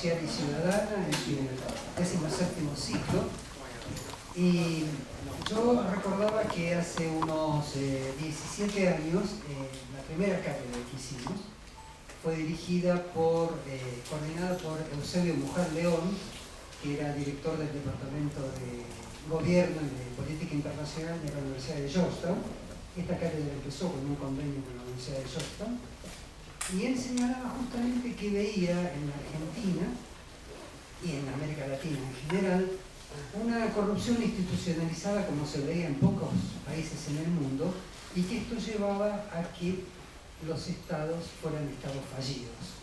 Social y Ciudadana en su 17º ciclo. Y yo recordaba que hace unos 17 años la primera cátedra que hicimos fue dirigida coordinada por Eusebio Mujer León, que era director del Departamento de Gobierno y de Política Internacional de la Universidad de Georgetown. Esta cátedra empezó con un convenio con la Universidad de Georgetown, y él señalaba justamente que veía en la Argentina y en América Latina en general una corrupción institucionalizada como se veía en pocos países en el mundo, y que esto llevaba a que los estados fueran estados fallidos.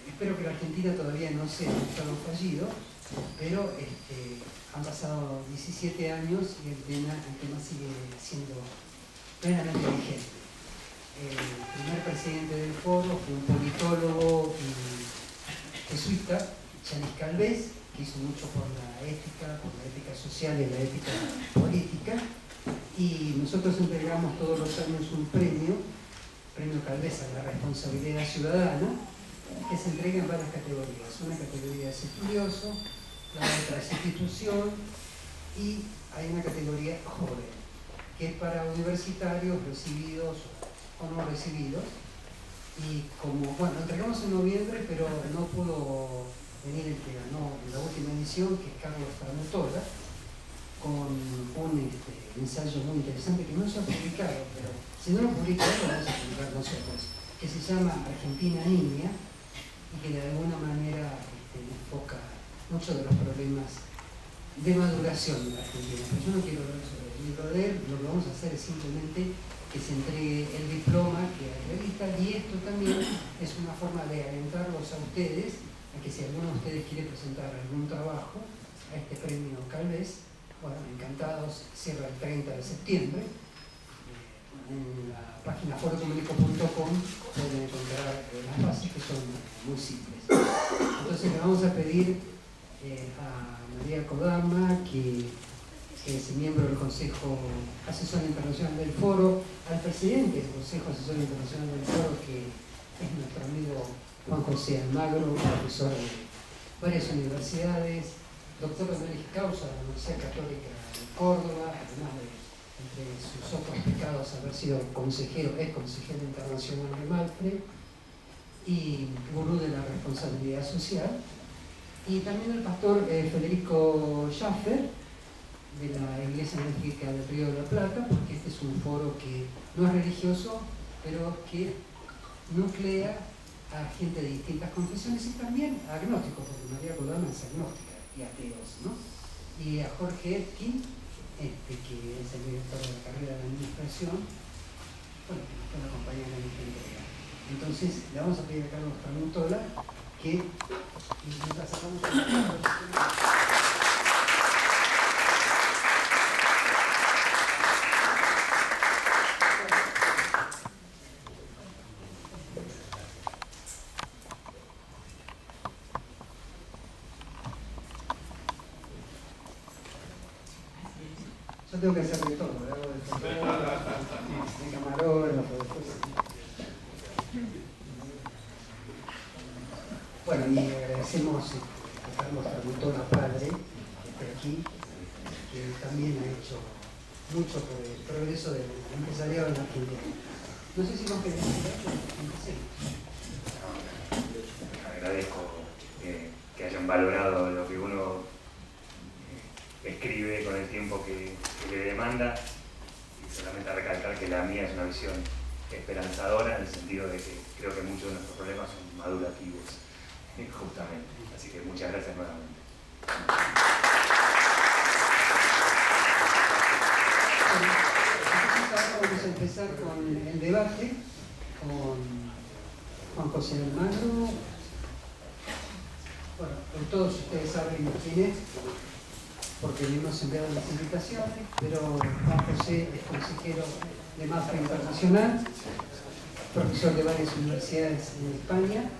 Espero que la Argentina todavía no sea un estado fallido, pero han pasado 17 años y el tema sigue siendo plenamente vigente. El primer presidente del foro fue un politólogo y jesuita, Yanis Calvez, que hizo mucho por la ética social y la ética política, y nosotros entregamos todos los años un premio Calvez a la responsabilidad ciudadana, que se entrega en varias categorías. Una categoría es estudioso, la otra es institución, y hay una categoría joven, que es para universitarios recibidos o no recibidos. Y como, bueno, lo entregamos en noviembre, pero no pudo venir el que ganó en la última edición, que es Carlos Tramutola, con un ensayo muy interesante que no se ha publicado, pero si no lo publicamos lo vamos a publicar nosotros, que se llama Argentina Niña, y que de alguna manera enfoca muchos de los problemas de maduración de la Argentina. Pero yo no quiero hablar sobre el libro de él, lo que vamos a hacer es simplemente que se entregue el diploma que acredita, y esto también es una forma de alentarlos a ustedes a que si alguno de ustedes quiere presentar algún trabajo a este premio Calvez, bueno, encantados. Cierra el 30 de septiembre. En la página forocomunico.com pueden encontrar las bases, que son muy simples. Entonces le vamos a pedir a María Kodama, que es miembro del Consejo Asesor Internacional del Foro, al presidente del Consejo Asesor Internacional del Foro, que es nuestro amigo Juan José Almagro, profesor de varias universidades, doctor honoris causa de la Universidad Católica de Córdoba, además de, entre sus otros pecados, haber sido ex consejero internacional de MAPFRE y gurú de la responsabilidad social. Y también el pastor Federico Schaffer, de la Iglesia Evangélica del Río de la Plata, porque este es un foro que no es religioso, pero que nuclea a gente de distintas confesiones, y también a agnósticos, porque María Kodama es agnóstica, y ateos, ¿no? Y a Jorge Etkin, que es el director de la carrera de administración, bueno, que nos puede acompañar en esta entrega. Entonces, le vamos a pedir a Carlos Tramutola que mientras sacamos yo tengo que hacer de todo, ¿verdad? De camarógrafo, después. Bueno, y agradecemos a Carlos Tramutola padre, que está aquí, que también ha hecho mucho por el progreso del empresariado en Argentina. No sé si vos querés decir algo. Agradezco que hayan valorado lo que uno escribe con el tiempo que le demanda, y solamente recalcar que la mía es una visión esperanzadora, en el sentido de que creo que muchos de nuestros problemas son madurativos, justamente. Así que muchas gracias nuevamente. Ahora vamos a empezar con el debate con Juan José Almagro. Bueno, todos ustedes saben quién es, porque le hemos enviado las invitaciones, pero Juan José es consejero de MAPFRE Internacional, profesor de varias universidades en España,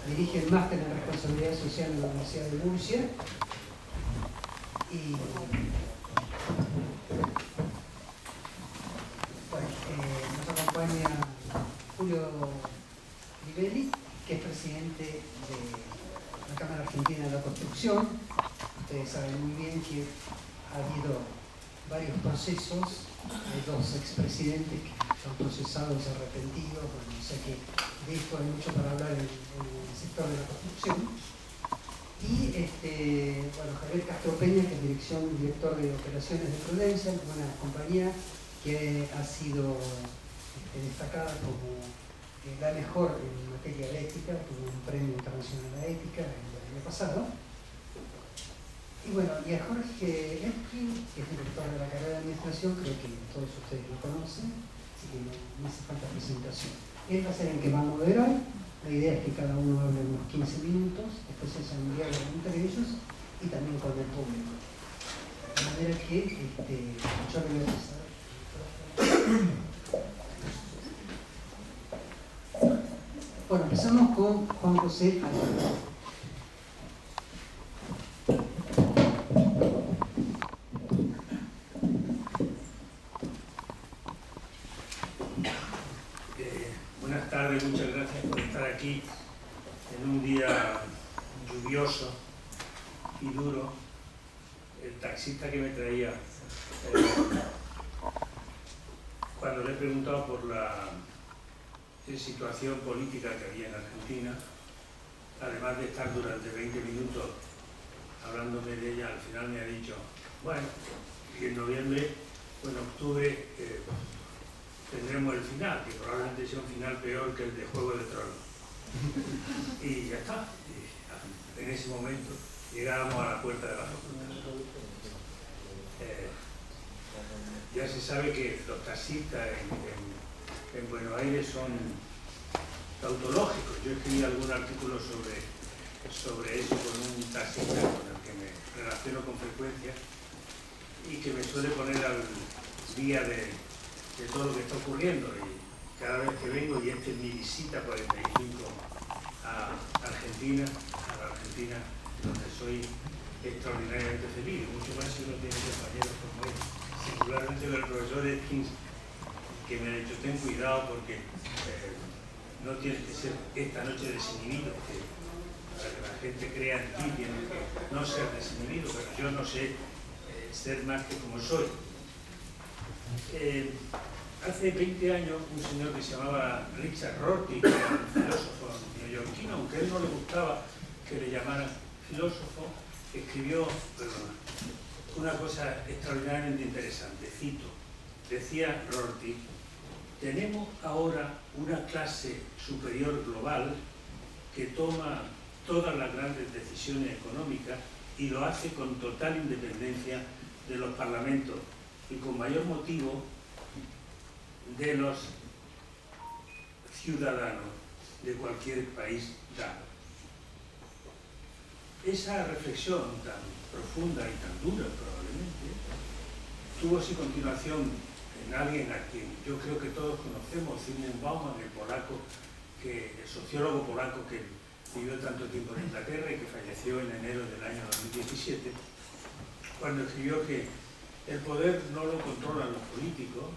dirige el máster en responsabilidad social en la Universidad de Murcia, y nos acompaña Julio Rivelli, que es presidente de la Cámara Argentina de la Construcción. Ustedes saben muy bien que ha habido varios procesos, hay dos expresidentes que son procesados, arrepentidos, bueno, o sea que de esto hay mucho para hablar en el sector de la construcción. Y bueno, Javier Castro Peña, que es director de operaciones de Prudencia, una compañía que ha sido destacada como la mejor en materia de ética, tuvo un premio internacional a ética el año pasado. Y bueno, y a Jorge Epkin, que es director de la carrera de administración, creo que todos ustedes lo conocen, así que no hace falta presentación. Él va a ser el que va a moderar. La idea es que cada uno hable unos 15 minutos, después se hace un diálogo entre ellos y también con el público. De manera que yo le voy a pasar. Bueno, empezamos con Juan José Alvarado. Buenas tardes, muchas gracias por estar aquí en un día lluvioso y duro. El taxista que me traía, cuando le he preguntado por la situación política que había en Argentina, además de estar durante 20 minutos hablándome de ella, al final me ha dicho, bueno, y en noviembre o en octubre tendremos el final, que probablemente sea un final peor que el de Juego de Tronos. Y ya está. Y en ese momento llegábamos a la puerta de la facultad. Ya se sabe que los taxistas en Buenos Aires son tautológicos. Yo escribí algún artículo sobre eso con un taxista con el que me relaciono con frecuencia y que me suele poner al día de todo lo que está ocurriendo, y cada vez que vengo, y esta es mi visita 45 a Argentina, donde soy extraordinariamente feliz, mucho más si uno tiene compañeros como él, singularmente el profesor Epkin, que me ha dicho, ten cuidado porque no tienes que ser esta noche desinhibido, que para que la gente crea en ti tienes que no ser desinhibido, pero yo no sé ser más que como soy. Hace 20 años, un señor que se llamaba Richard Rorty, que era un filósofo neoyorquino, aunque a él no le gustaba que le llamaran filósofo, escribió una cosa extraordinariamente interesante. Cito, decía Rorty, tenemos ahora una clase superior global que toma todas las grandes decisiones económicas y lo hace con total independencia de los parlamentos y con mayor motivo de los ciudadanos de cualquier país dado. Esa reflexión tan profunda y tan dura probablemente tuvo su continuación en alguien a quien yo creo que todos conocemos, Zygmunt Bauman, el sociólogo polaco que vivió tanto tiempo en Inglaterra y que falleció en enero del año 2017, cuando escribió que el poder no lo controlan los políticos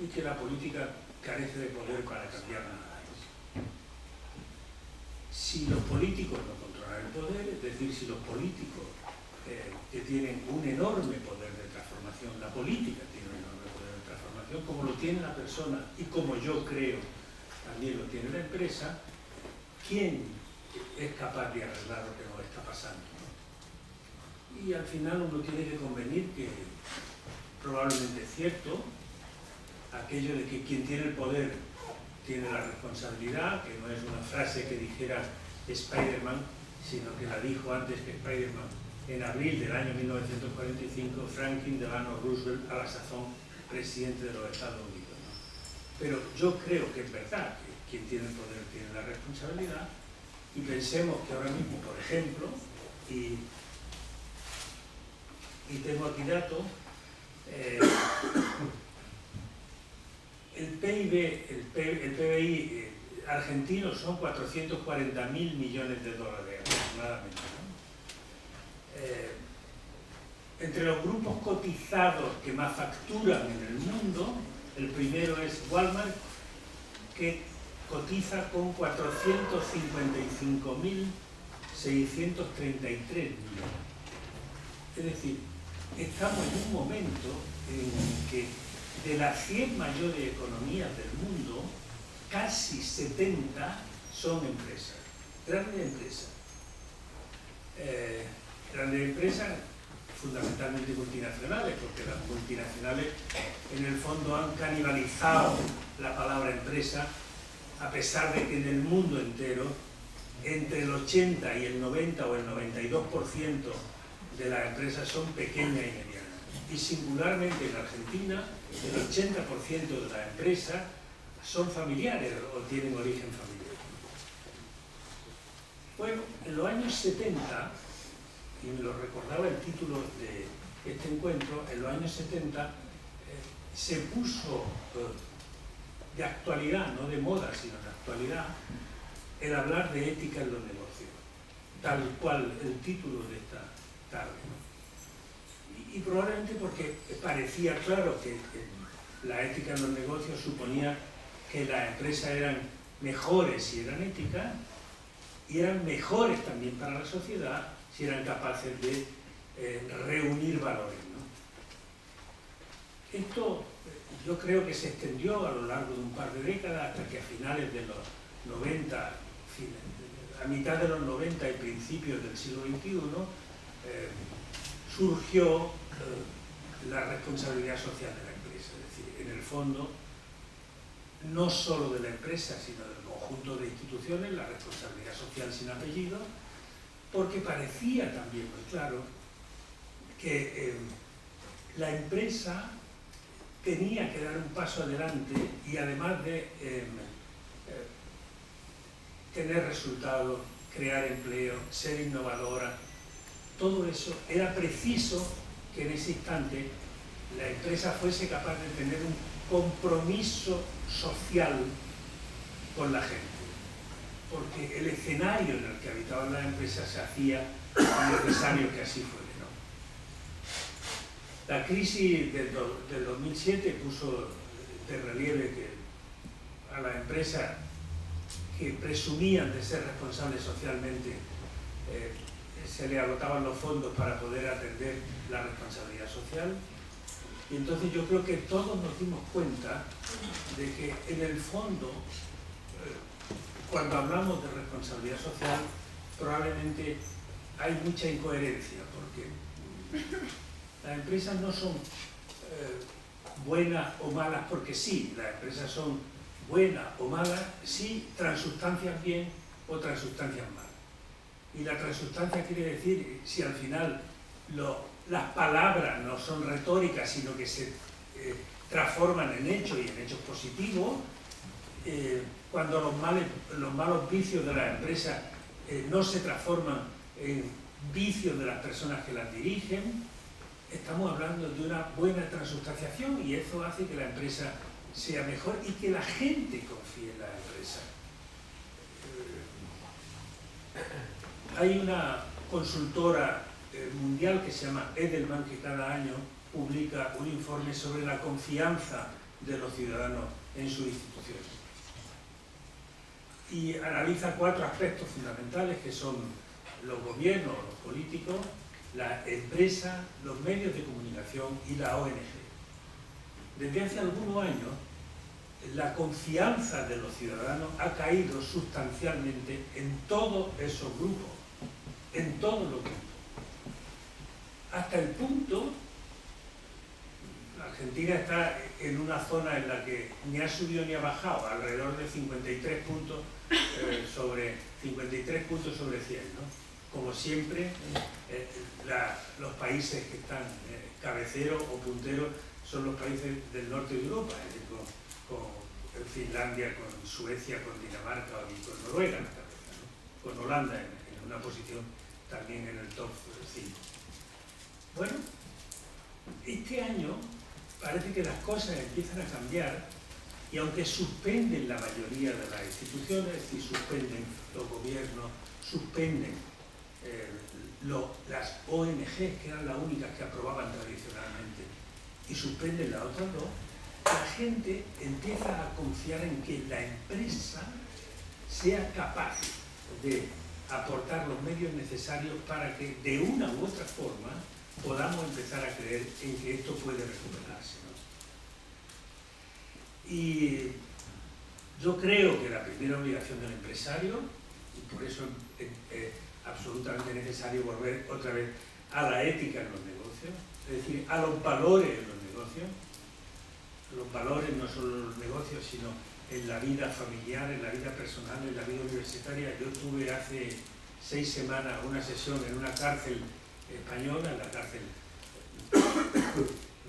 y que la política carece de poder para cambiar nada. Si los políticos no controlan el poder, es decir, si los políticos que tienen un enorme poder de transformación, la política tiene un enorme poder de transformación, como lo tiene la persona y como yo creo también lo tiene la empresa, ¿quién es capaz de arreglar lo que nos está pasando? Y al final uno tiene que convenir que probablemente es cierto aquello de que quien tiene el poder tiene la responsabilidad, que no es una frase que dijera Spider-Man, sino que la dijo antes que Spider-Man, en abril del año 1945, Franklin Delano Roosevelt, a la sazón presidente de los Estados Unidos, ¿no? Pero yo creo que es verdad que quien tiene el poder tiene la responsabilidad, y pensemos que ahora mismo, por ejemplo, y tengo aquí datos, el PBI argentino son 440.000 millones de dólares aproximadamente, ¿no? Entre los grupos cotizados que más facturan en el mundo, el primero es Walmart, que cotiza con 455.600 633 millones. Es decir, estamos en un momento en que de las 100 mayores economías del mundo, casi 70 son empresas, grandes empresas. Grandes empresas fundamentalmente multinacionales, porque las multinacionales en el fondo han canibalizado la palabra empresa, a pesar de que en el mundo entero entre el 80 y el 90 o el 92% de las empresas son pequeñas y medianas. Y singularmente en Argentina, el 80% de las empresas son familiares o tienen origen familiar. Bueno, en los años 70, y me lo recordaba el título de este encuentro, en los años 70 se puso de actualidad, no de moda, sino de actualidad, el hablar de ética en los negocios, tal cual el título de esta tarde, ¿no? Y probablemente porque parecía claro que la ética en los negocios suponía que las empresas eran mejores si eran éticas y eran mejores también para la sociedad si eran capaces de reunir valores, ¿no? Esto yo creo que se extendió a lo largo de un par de décadas hasta que a finales de los 90, a mitad de los 90 y principios del siglo XXI, surgió la responsabilidad social de la empresa. Es decir, en el fondo, no solo de la empresa, sino del conjunto de instituciones, la responsabilidad social sin apellido, porque parecía también muy claro que la empresa tenía que dar un paso adelante y además de tener resultados, crear empleo, ser innovadora, todo eso, era preciso que en ese instante la empresa fuese capaz de tener un compromiso social con la gente, porque el escenario en el que habitaban las empresas se hacía necesario que así fuera, ¿no? La crisis del 2007 puso de relieve que a las empresas que presumían de ser responsables socialmente se le agotaban los fondos para poder atender la responsabilidad social. Y entonces yo creo que todos nos dimos cuenta de que en el fondo, cuando hablamos de responsabilidad social, probablemente hay mucha incoherencia, porque las empresas no son buenas o malas porque sí, las empresas son buenas o malas si transustancias bien o transustancias mal. Y la transustancia quiere decir si al final las palabras no son retóricas, sino que se transforman en hechos y en hechos positivos, cuando los malos vicios de las empresas no se transforman en vicios de las personas que las dirigen, estamos hablando de una buena transustanciación y eso hace que la empresa sea mejor y que la gente confíe en la empresa. Hay una consultora mundial que se llama Edelman, que cada año publica un informe sobre la confianza de los ciudadanos en sus instituciones. Y analiza 4 aspectos fundamentales que son los gobiernos, los políticos, la empresa, los medios de comunicación y la ONG. Desde hace algunos años, la confianza de los ciudadanos ha caído sustancialmente en todos esos grupos, en todos los grupos. Hasta el punto, Argentina está en una zona en la que ni ha subido ni ha bajado, alrededor de 53 puntos sobre 100, ¿no? Como siempre, los países que están cabeceros o punteros son los países del norte de Europa, con Finlandia, con Suecia, con Dinamarca y con Noruega, ¿no? Con Holanda en una posición también en el top 5. Bueno, este año parece que las cosas empiezan a cambiar y aunque suspenden la mayoría de las instituciones, es decir, suspenden los gobiernos, suspenden las ONG, que eran las únicas que aprobaban tradicionalmente, y suspenden las otras dos, la gente empieza a confiar en que la empresa sea capaz de aportar los medios necesarios para que de una u otra forma podamos empezar a creer en que esto puede recuperarse, ¿no? Y yo creo que la primera obligación del empresario, y por eso es absolutamente necesario volver otra vez a la ética en los negocios, es decir, a los valores en los negocios. Los valores no solo en los negocios, sino en la vida familiar, en la vida personal, en la vida universitaria. Yo tuve hace 6 semanas una sesión en una cárcel española, en la cárcel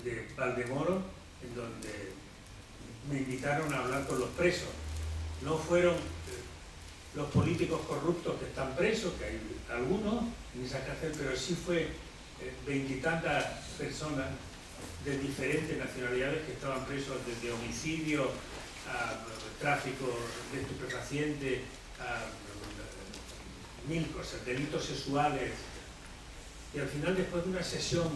de Valdemoro, en donde me invitaron a hablar con los presos. No fueron los políticos corruptos que están presos, que hay algunos en esa cárcel, pero sí fue 20 y tantas personas de diferentes nacionalidades que estaban presos, desde homicidio a tráfico de estupefacientes, a mil cosas, delitos sexuales. Y al final, después de una sesión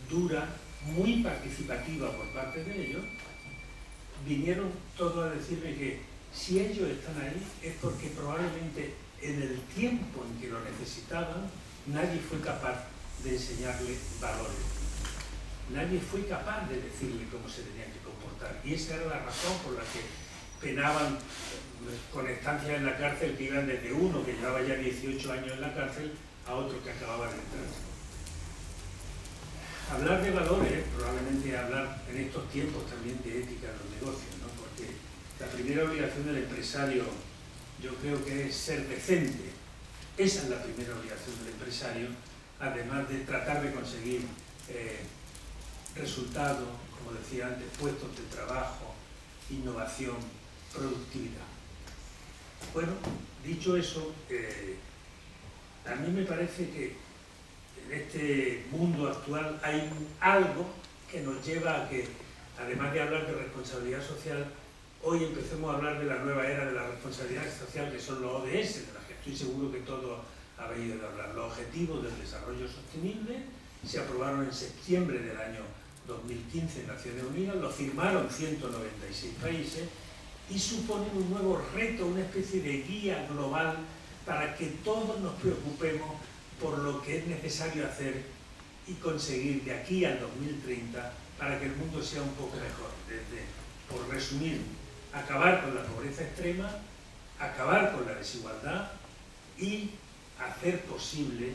dura, muy participativa por parte de ellos, vinieron todos a decirme que si ellos están ahí es porque probablemente en el tiempo en que lo necesitaban nadie fue capaz de enseñarles valores. Nadie fue capaz de decirle cómo se tenían que comportar. Y esa era la razón por la que penaban con estancias en la cárcel, que iban desde uno que llevaba ya 18 años en la cárcel a otro que acababa de entrar. Hablar de valores, probablemente hablar en estos tiempos también de ética en los negocios, ¿no? Porque la primera obligación del empresario, yo creo que es ser decente. Esa es la primera obligación del empresario, además de tratar de conseguir resultados, como decía antes, puestos de trabajo, innovación, productividad. Bueno, dicho eso, a mí me parece que en este mundo actual hay algo que nos lleva a que, además de hablar de responsabilidad social, hoy empecemos a hablar de la nueva era de la responsabilidad social, que son los ODS, de las que estoy seguro que todos habéis oído hablar. Los Objetivos del Desarrollo Sostenible se aprobaron en septiembre del año 2015 en Naciones Unidas, lo firmaron 196 países y suponen un nuevo reto, una especie de guía global para que todos nos preocupemos por lo que es necesario hacer y conseguir de aquí al 2030 para que el mundo sea un poco mejor. Desde, por resumir, acabar con la pobreza extrema, acabar con la desigualdad y hacer posible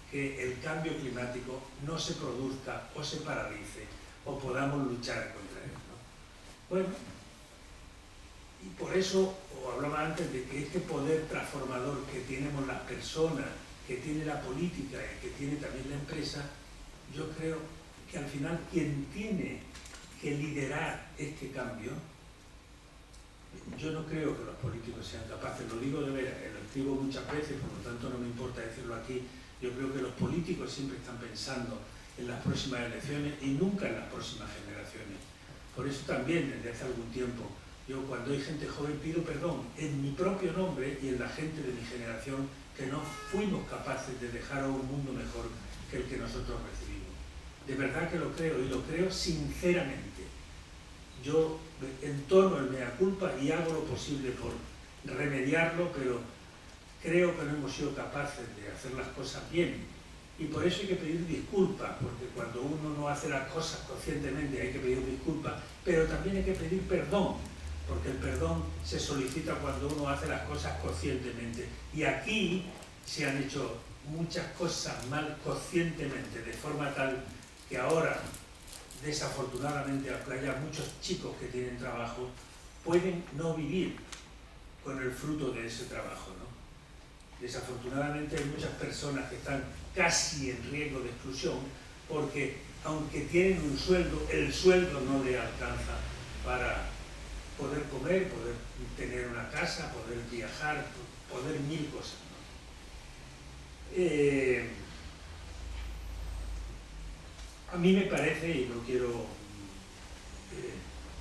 que el cambio climático no se produzca o se paralice o podamos luchar contra él, ¿no? Bueno, y por eso os hablaba antes de que este poder transformador que tenemos las personas, que tiene la política y que tiene también la empresa, yo creo que al final quien tiene que liderar este cambio, yo no creo que los políticos sean capaces, lo digo de veras, lo escribo muchas veces, por lo tanto no me importa decirlo aquí. Yo creo que los políticos siempre están pensando en las próximas elecciones y nunca en las próximas generaciones. Por eso también, desde hace algún tiempo, yo cuando hay gente joven pido perdón en mi propio nombre y en la gente de mi generación que no fuimos capaces de dejar a un mundo mejor que el que nosotros recibimos. De verdad que lo creo, y lo creo sinceramente. Yo entono el mea culpa y hago lo posible por remediarlo, pero creo que no hemos sido capaces de hacer las cosas bien. Y por eso hay que pedir disculpas, porque cuando uno no hace las cosas conscientemente hay que pedir disculpas, pero también hay que pedir perdón, porque el perdón se solicita cuando uno hace las cosas conscientemente. Y aquí se han hecho muchas cosas mal conscientemente, de forma tal que ahora, desafortunadamente, aunque haya muchos chicos que tienen trabajo, pueden no vivir con el fruto de ese trabajo, ¿no? Desafortunadamente hay muchas personas que están casi en riesgo de exclusión porque, aunque tienen un sueldo, el sueldo no les alcanza para poder comer, poder tener una casa, poder viajar, poder mil cosas, ¿no? A mí me parece, y no quiero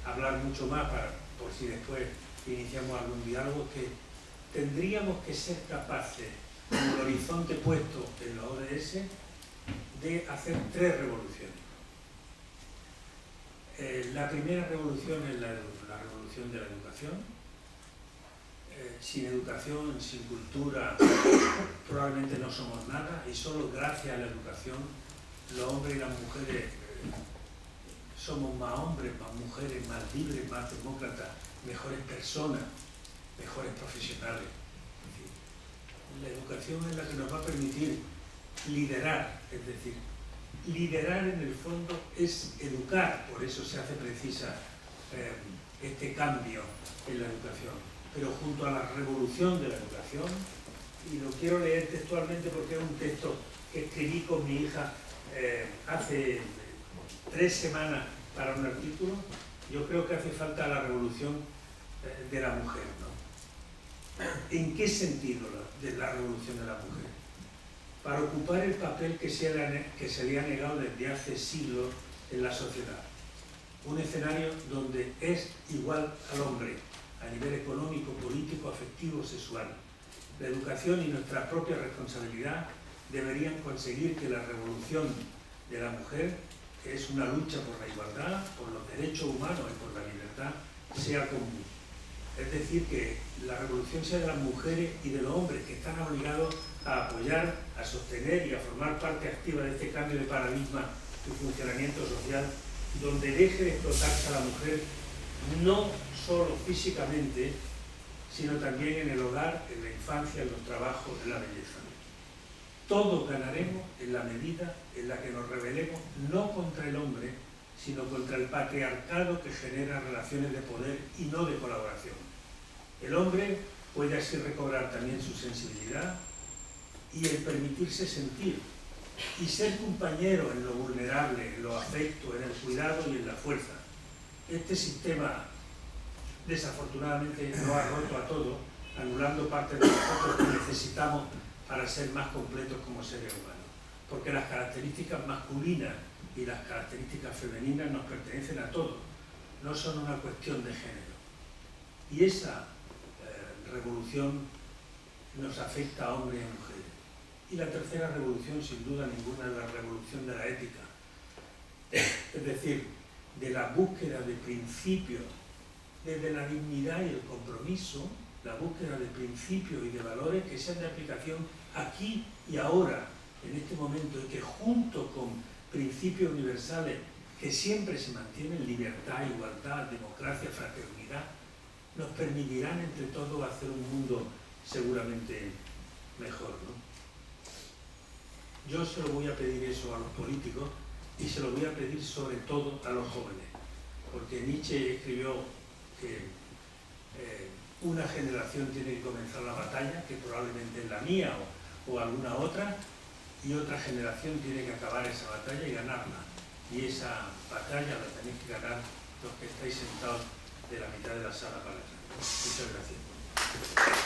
hablar mucho más por si después iniciamos algún diálogo, que tendríamos que ser capaces, con el horizonte puesto en los ODS, de hacer 3 revoluciones. La primera revolución es la revolución de la educación. sin educación, sin cultura, probablemente no somos nada, y solo gracias a la educación los hombres y las mujeres somos más hombres, más mujeres, más libres, más demócratas, mejores personas, mejores profesionales. Es decir, la educación es la que nos va a permitir liderar, es decir, liderar en el fondo es educar, por eso se hace precisa este cambio en la educación. Pero junto a la revolución de la educación, y lo quiero leer textualmente porque es un texto que escribí con mi hija hace 3 semanas para un artículo, yo creo que hace falta la revolución de la mujer, ¿no? ¿En qué sentido de la revolución de la mujer? Para ocupar el papel que se le ha negado desde hace siglos en la sociedad. Un escenario donde es igual al hombre, a nivel económico, político, afectivo, sexual. La educación y nuestra propia responsabilidad deberían conseguir que la revolución de la mujer, que es una lucha por la igualdad, por los derechos humanos y por la libertad, sea común. Es decir, que la revolución sea de las mujeres y de los hombres, que están obligados a apoyar, a sostener y a formar parte activa de este cambio de paradigma y funcionamiento social, donde deje de explotarse a la mujer no solo físicamente, sino también en el hogar, en la infancia, en los trabajos, en la belleza. Todos ganaremos en la medida en la que nos rebelemos no contra el hombre, sino contra el patriarcado que genera relaciones de poder y no de colaboración. El hombre puede así recobrar también su sensibilidad y el permitirse sentir y ser compañero en lo vulnerable, en lo afecto, en el cuidado y en la fuerza. Este sistema desafortunadamente nos ha roto a todos, anulando parte de nosotros que necesitamos para ser más completos como seres humanos. Porque las características masculinas y las características femeninas nos pertenecen a todos, no son una cuestión de género. Y esa revolución nos afecta a hombres y a mujeres. Y la tercera revolución, sin duda ninguna, es la revolución de la ética. Es decir, de la búsqueda de principios, desde la dignidad y el compromiso, la búsqueda de principios y de valores que sean de aplicación aquí y ahora, en este momento, y que junto con principios universales que siempre se mantienen, libertad, igualdad, democracia, fraternidad, nos permitirán entre todos hacer un mundo seguramente mejor, ¿no? Yo se lo voy a pedir eso a los políticos y se lo voy a pedir sobre todo a los jóvenes, porque Nietzsche escribió que una generación tiene que comenzar la batalla, que probablemente es la mía o alguna otra, y otra generación tiene que acabar esa batalla y ganarla. Y esa batalla la tenéis que ganar los que estáis sentados de la mitad de la sala para atrás. Muchas gracias.